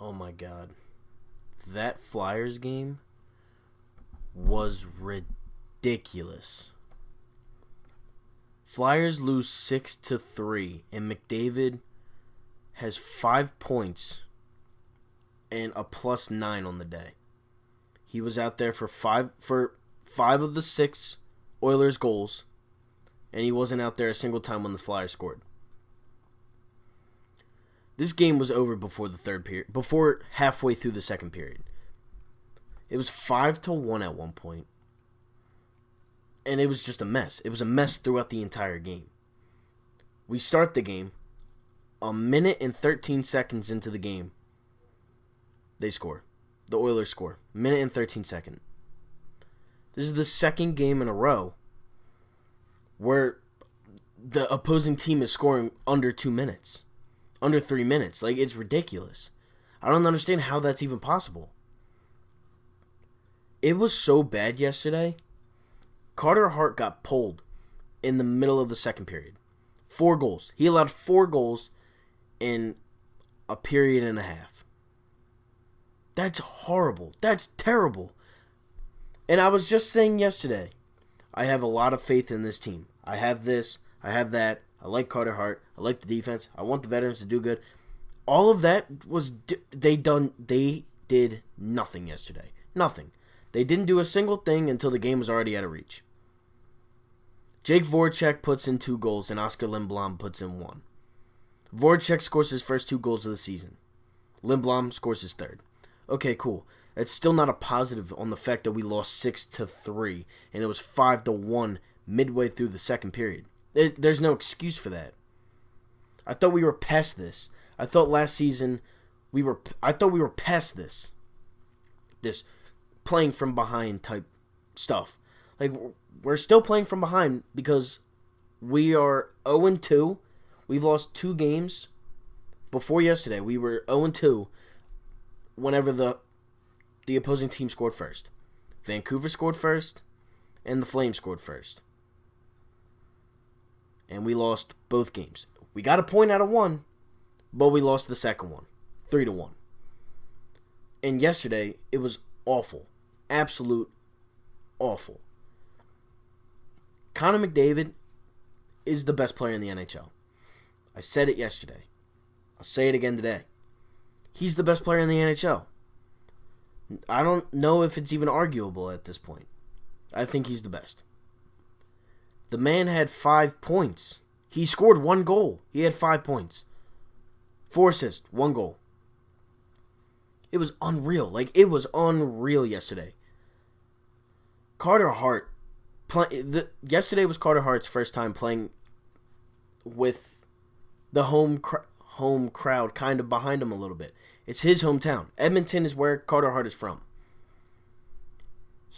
Oh my God. That Flyers game was ridiculous. Flyers lose 6-3, and McDavid has 5 points and a +9 on the day. He was out there for five of the 6 Oilers goals, and he wasn't out there a single time when the Flyers scored. This game was over before the third period, before halfway through the second period. It was 5-1 at one point, and it was just a mess. It was a mess throughout the entire game. We start the game, a minute and 13 seconds into the game, they score. The Oilers score. Minute and 13 seconds. This is the second game in a row where the opposing team is scoring under 2 minutes. Under 3 minutes. Like, it's ridiculous. I don't understand how that's even possible. It was so bad yesterday. Carter Hart got pulled in the middle of the second period. 4 goals. He allowed 4 goals in a period and a half. That's horrible. That's terrible. And I was just saying yesterday, I have a lot of faith in this team. I have this. I have that. I like Carter Hart. I like the defense. I want the veterans to do good. All of that was they did nothing yesterday. Nothing. They didn't do a single thing until the game was already out of reach. Jake Voracek puts in 2 goals and Oskar Lindblom puts in 1. Voracek scores his first 2 goals of the season. Lindblom scores his third. Okay, cool. That's still not a positive on the fact that we lost 6-3 and it was 5-1 midway through the second period. There's no excuse for that. I thought we were past this. I thought last season we were past this. This playing from behind type stuff. Like, we're still playing from behind because we are 0-2. We've lost 2 games. Before yesterday, we were 0-2 whenever the opposing team scored first. Vancouver scored first, and the Flames scored first. And we lost both games. We got a point out of 1, but we lost the second one, 3-1. And yesterday, it was awful. Absolute awful. Connor McDavid is the best player in the NHL. I said it yesterday. I'll say it again today. He's the best player in the NHL. I don't know if it's even arguable at this point. I think he's the best. The man had 5 points. He scored 1 goal. He had 5 points. 4 assists, 1 goal. It was unreal. Like, it was unreal yesterday. Carter Hart. Yesterday was Carter Hart's first time playing with the home crowd kind of behind him a little bit. It's his hometown. Edmonton is where Carter Hart is from.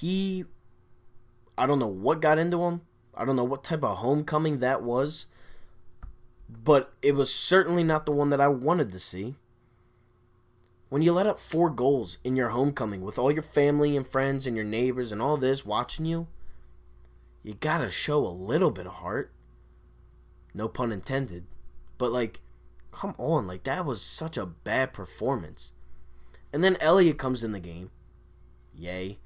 I don't know what got into him. I don't know what type of homecoming that was. But it was certainly not the one that I wanted to see. When you let up 4 goals in your homecoming with all your family and friends and your neighbors and all this watching you, you gotta show a little bit of heart. No pun intended. But, like, come on. Like, that was such a bad performance. And then Elliott comes in the game. Yay.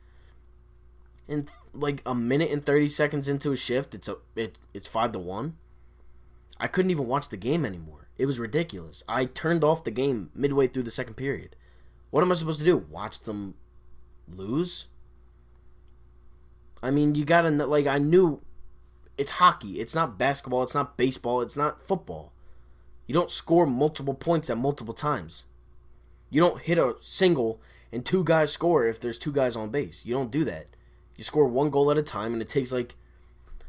And, like, a minute and 30 seconds into a shift, it's 5-1. I couldn't even watch the game anymore. It was ridiculous. I turned off the game midway through the second period. What am I supposed to do? Watch them lose? I mean, you gotta, like, I knew it's hockey. It's not basketball. It's not baseball. It's not football. You don't score multiple points at multiple times. You don't hit a single and 2 guys score if there's 2 guys on base. You don't do that. You score 1 goal at a time, and it takes, like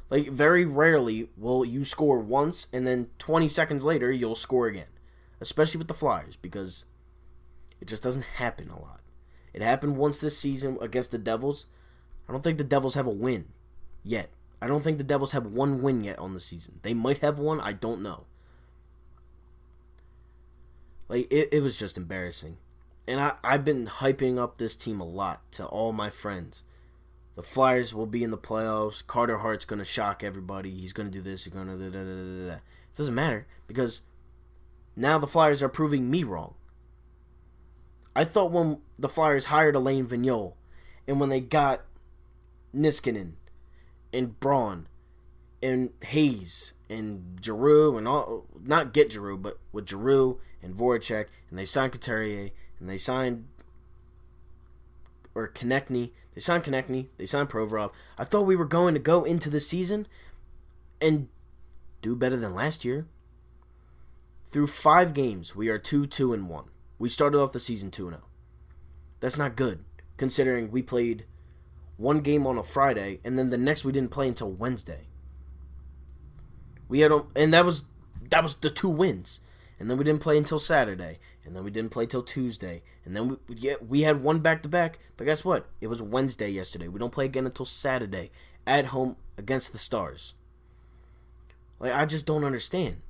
very rarely will you score once, and then 20 seconds later, you'll score again. Especially with the Flyers, because it just doesn't happen a lot. It happened once this season against the Devils. I don't think the Devils have a win yet. I don't think the Devils have 1 win yet on the season. They might have 1. I don't know. Like, it was just embarrassing. And I've been hyping up this team a lot to all my friends. The Flyers will be in the playoffs. Carter Hart's going to shock everybody. He's going to do this. He's going to da-da-da-da-da. It doesn't matter because now the Flyers are proving me wrong. I thought when the Flyers hired Alain Vigneault and when they got Niskanen and Braun and Hayes and Giroux and all, not get Giroux, but with Giroux and Voracek, and they signed Couturier, and they signed Konechny, they signed Provorov. I thought we were going to go into the season and do better than last year. Through 5 games, we are 2-2-1. We started off the season 2-0. That's not good, considering we played one game on a Friday, and then the next we didn't play until Wednesday. And that was the 2 wins. And then we didn't play until Saturday, and then we didn't play till Tuesday, and then we had one back-to-back, but guess what? It was Wednesday yesterday. We don't play again until Saturday at home against the Stars. I just don't understand.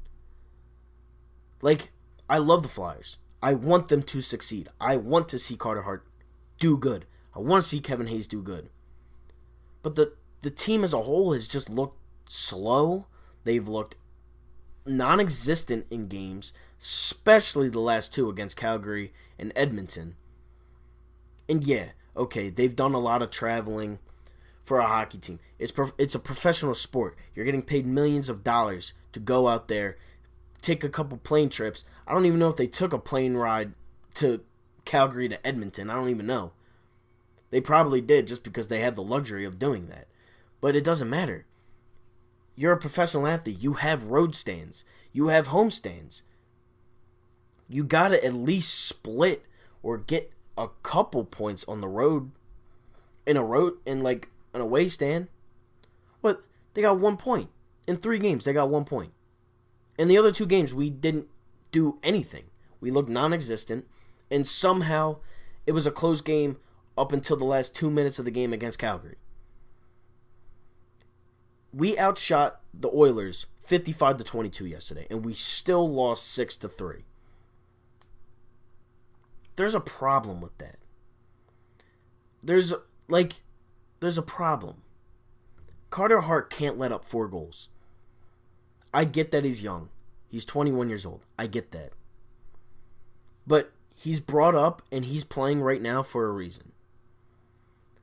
I love the Flyers. I want them to succeed. I want to see Carter Hart do good. I want to see Kevin Hayes do good. But the team as a whole has just looked slow. They've looked non-existent in games, especially the last 2 against Calgary and Edmonton. And yeah, okay, they've done a lot of traveling for a hockey team. It's a professional sport. You're getting paid millions of dollars to go out there, take a couple plane trips. I don't even know if they took a plane ride to Calgary to Edmonton. I don't even know. They probably did just because they had the luxury of doing that. But it doesn't matter. You're a professional athlete. You have road stands. You have home stands. You gotta at least split or get a couple points on the road. In an away stand. But they got 1 point. In 3 games, they got 1 point. In the other 2 games, we didn't do anything. We looked non-existent. And somehow, it was a close game up until the last 2 minutes of the game against Calgary. We outshot the Oilers 55-22 yesterday, and we still lost 6-3. There's a problem with that. There's a problem. Carter Hart can't let up 4 goals. I get that he's young. He's 21 years old. I get that. But he's brought up and he's playing right now for a reason.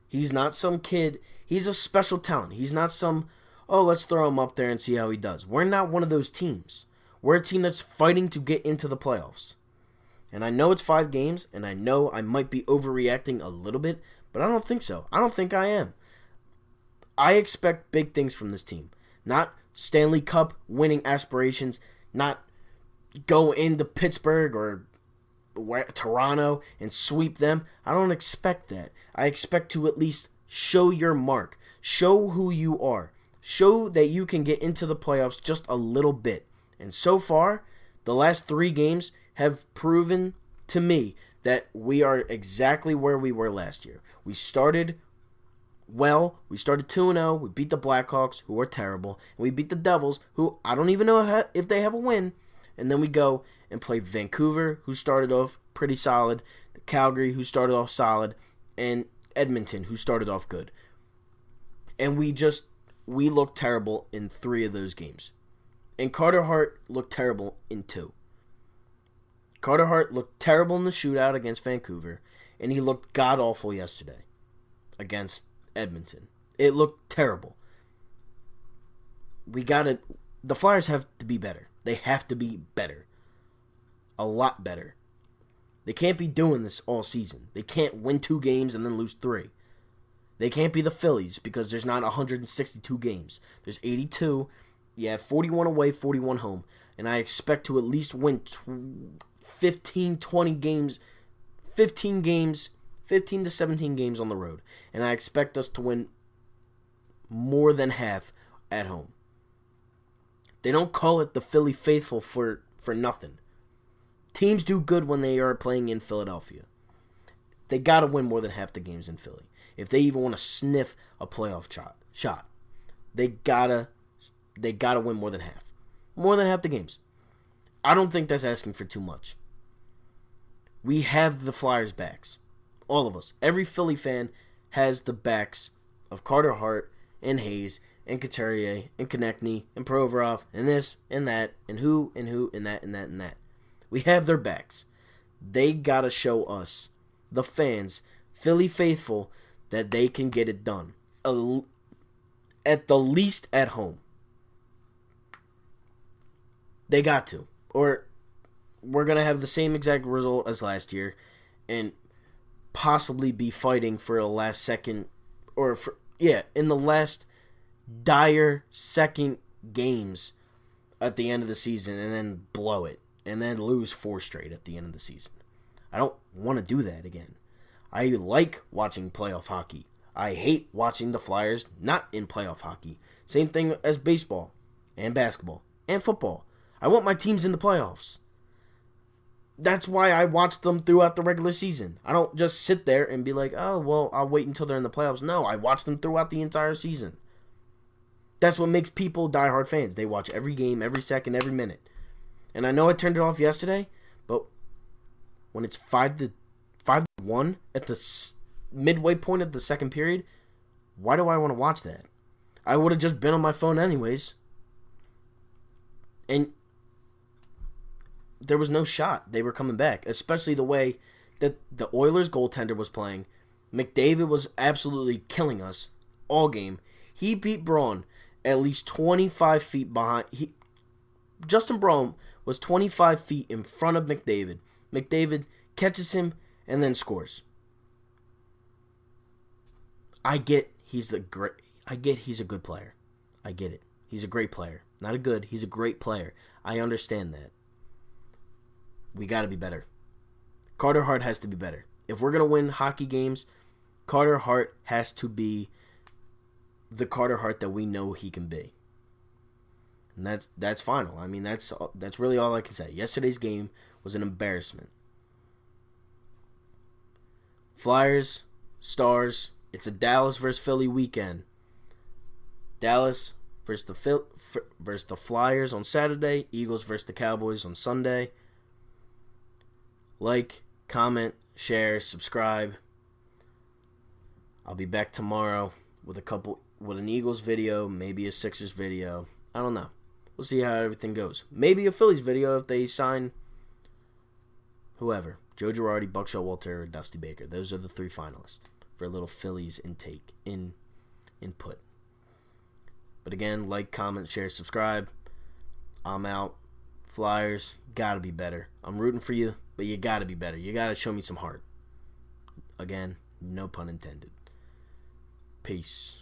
He's not some kid. He's a special talent. He's not some, let's throw him up there and see how he does. We're not one of those teams. We're a team that's fighting to get into the playoffs. And I know it's 5 games, and I know I might be overreacting a little bit, but I don't think so. I don't think I am. I expect big things from this team. Not Stanley Cup winning aspirations, not go into Pittsburgh or Toronto and sweep them. I don't expect that. I expect to at least show your mark. Show who you are. Show that you can get into the playoffs just a little bit. And so far, the last 3 games have proven to me that we are exactly where we were last year. We started well. We started 2-0. We beat the Blackhawks, who are terrible. And we beat the Devils, who I don't even know if they have a win. And then we go and play Vancouver, who started off pretty solid, Calgary, who started off solid, and Edmonton, who started off good. And we looked terrible in 3 of those games. And Carter Hart looked terrible in 2. Carter Hart looked terrible in the shootout against Vancouver, and he looked god-awful yesterday against Edmonton. It looked terrible. The Flyers have to be better. They have to be better. A lot better. They can't be doing this all season. They can't win 2 games and then lose 3. They can't be the Phillies because there's not 162 games. There's 82. You have 41 away, 41 home. And I expect to at least win 15 to 17 games on the road. And I expect us to win more than half at home. They don't call it the Philly Faithful for nothing. Teams do good when they are playing in Philadelphia. They got to win more than half the games in Philly. If they even want to sniff a playoff shot, they gotta win more than half. More than half the games. I don't think that's asking for too much. We have the Flyers' backs. All of us. Every Philly fan has the backs of Carter Hart and Hayes and Couturier and Konechny and Provorov and this and that and who and that and that and that. We have their backs. They gotta show us the fans, Philly faithful, that they can get it done. At the least at home. They got to. Or we're going to have the same exact result as last year and possibly be fighting for a last second in the last dire second games at the end of the season and then blow it and then lose 4 straight at the end of the season. I don't want to do that again. I like watching playoff hockey. I hate watching the Flyers not in playoff hockey. Same thing as baseball and basketball and football. I want my teams in the playoffs. That's why I watch them throughout the regular season. I don't just sit there and be like, oh, well, I'll wait until they're in the playoffs. No, I watch them throughout the entire season. That's what makes people diehard fans. They watch every game, every second, every minute. And I know I turned it off yesterday, but when it's 5-1 at the midway point of the second period, why do I want to watch that? I would have just been on my phone anyways. And there was no shot they were coming back, especially the way that the Oilers goaltender was playing. McDavid was absolutely killing us all game. He beat Braun at least 25 feet behind. Justin Braun was 25 feet in front of McDavid. McDavid catches him and then scores. I get he's a good player. I get it. He's a great player. Not a good, he's a great player. I understand that. We got to be better. Carter Hart has to be better. If we're going to win hockey games, Carter Hart has to be the Carter Hart that we know he can be. And that's final. I mean, that's really all I can say. Yesterday's game was an embarrassment. Flyers, Stars, it's a Dallas versus Philly weekend. Dallas versus the Flyers on Saturday, Eagles versus the Cowboys on Sunday. Like, comment, share, subscribe. I'll be back tomorrow with an Eagles video, maybe a Sixers video. I don't know. We'll see how everything goes. Maybe a Phillies video if they sign whoever. Joe Girardi, Buck Showalter, or Dusty Baker. Those are the 3 finalists for a little Phillies input. But again, like, comment, share, subscribe. I'm out. Flyers, gotta be better. I'm rooting for you, but you gotta be better. You gotta show me some heart. Again, no pun intended. Peace.